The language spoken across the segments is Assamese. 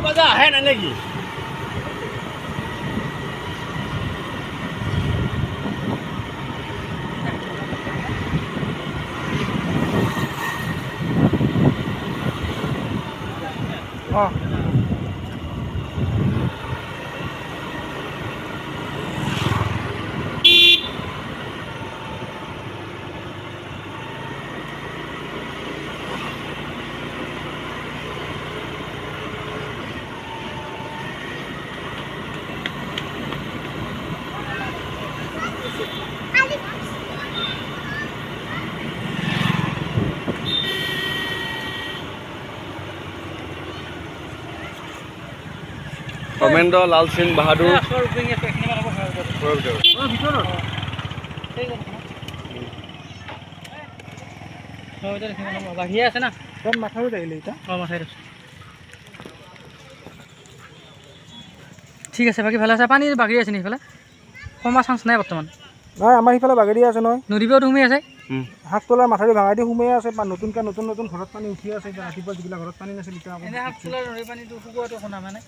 মজা আহে না নাকি? কমেন্ডো লাল সিং বাহাদুৰ বাহিয়ে আছে না মাথাৰো আহিলে এতিয়া মাথায় ঠিক আছে বাকী ভালে আছে পানী বাগৰি আছে নি সেইফালে কমা চান্স নাই বৰ্তমান নাই আমাৰ সিফালে বাগৰি আছে নহয় নদীবোৰত সোমাই আছে শাক তোলাৰ মাথাৰি ভাঙাই দি সোমাই আছে নতুনকৈ নতুন নতুন ঘৰত পানী উঠি আছে এতিয়া ৰাতিপুৱা যিবিলাক ঘৰত পানী নাছিল এতিয়া শাক তোলাৰ নদীৰ পানীটো শুকোৱাটো শুনা মানে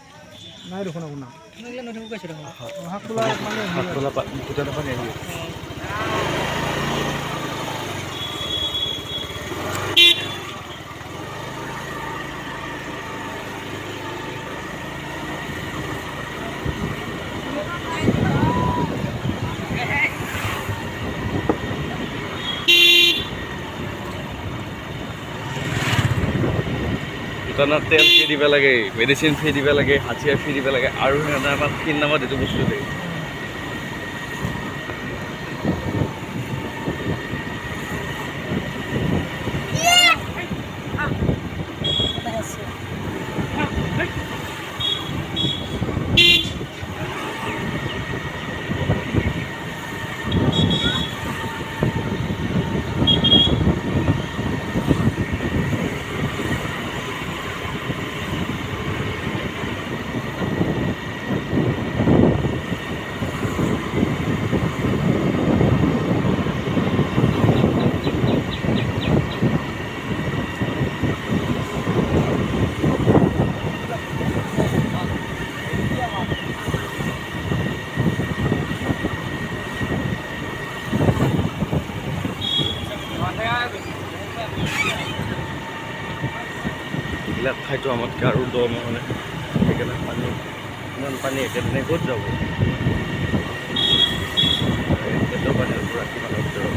নাই দেখোন আপোনাৰ নদী শুকাইছে দেখোন শাক তোলাৰ পানী দোকানত তেল ফ্ৰী দিব লাগে, মেডিচিন ফ্ৰী দিব লাগে, হাতীয়াৰ ফ্ৰী দিব লাগে আৰু আমাৰ ফ্ৰীৰ নামত এইটো বস্তু দিয়ে। এইবিলাক ঠাইটো আমাতকৈ আৰু দ মানে সেইকাৰণে পানী ইমান পানী একেদিনাই ক'ত যাব পেটৰ পানীৰ পৰা কিমান ভিতৰত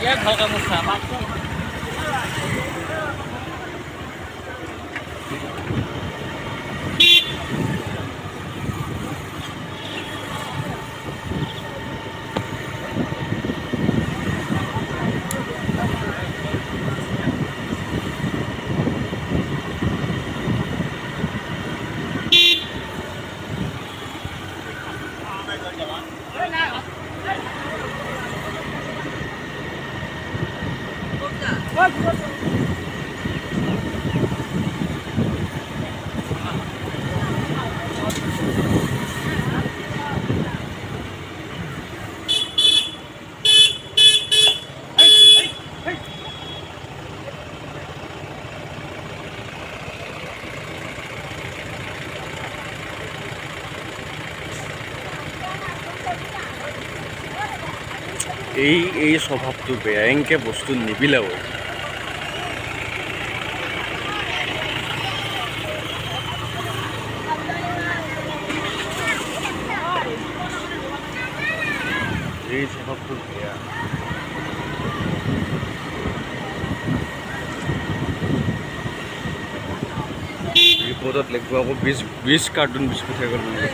Ya kalau kamu sama এই স্বভাৱটো বেয়া এনকে বস্তু নিবিলাব এই স্বভাৱটো বেয়া ৰিপৰ্টত লিখিব আকৌ 20 কাৰ্টুন বিস্কুট হৈ গ'ল বুলি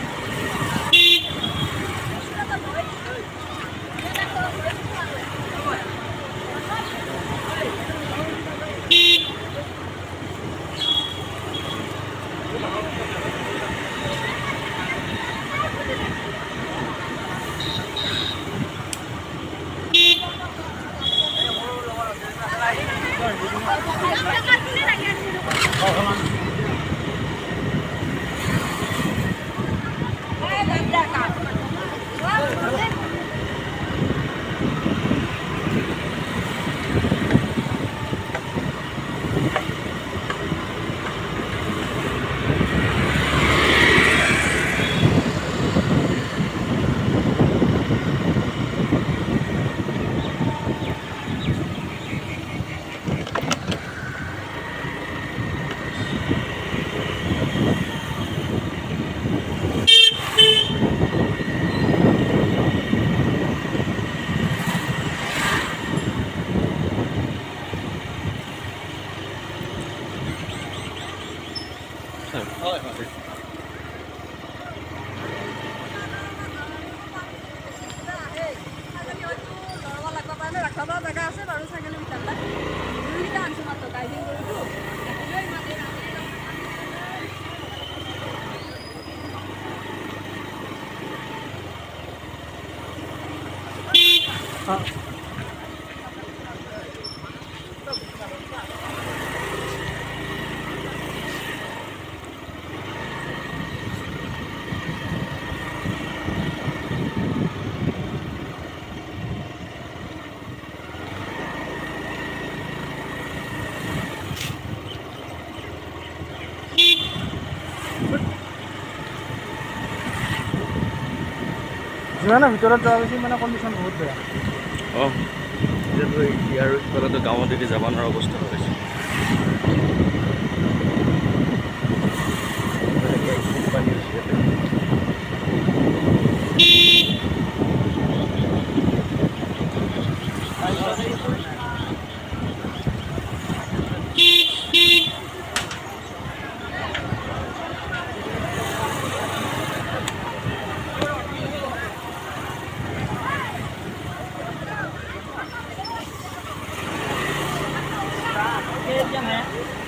যিমানে ভিতৰত যোৱা বেছি মানে কণ্ডিশ্যন বহুত বেয়া অঁ এতিয়াতো ইয়াৰ ইফালেতো গাঁৱত এদি যাব নোৱাৰা অৱস্থা হৈ গৈছে পানী হৈছে ইয়াতে क्या है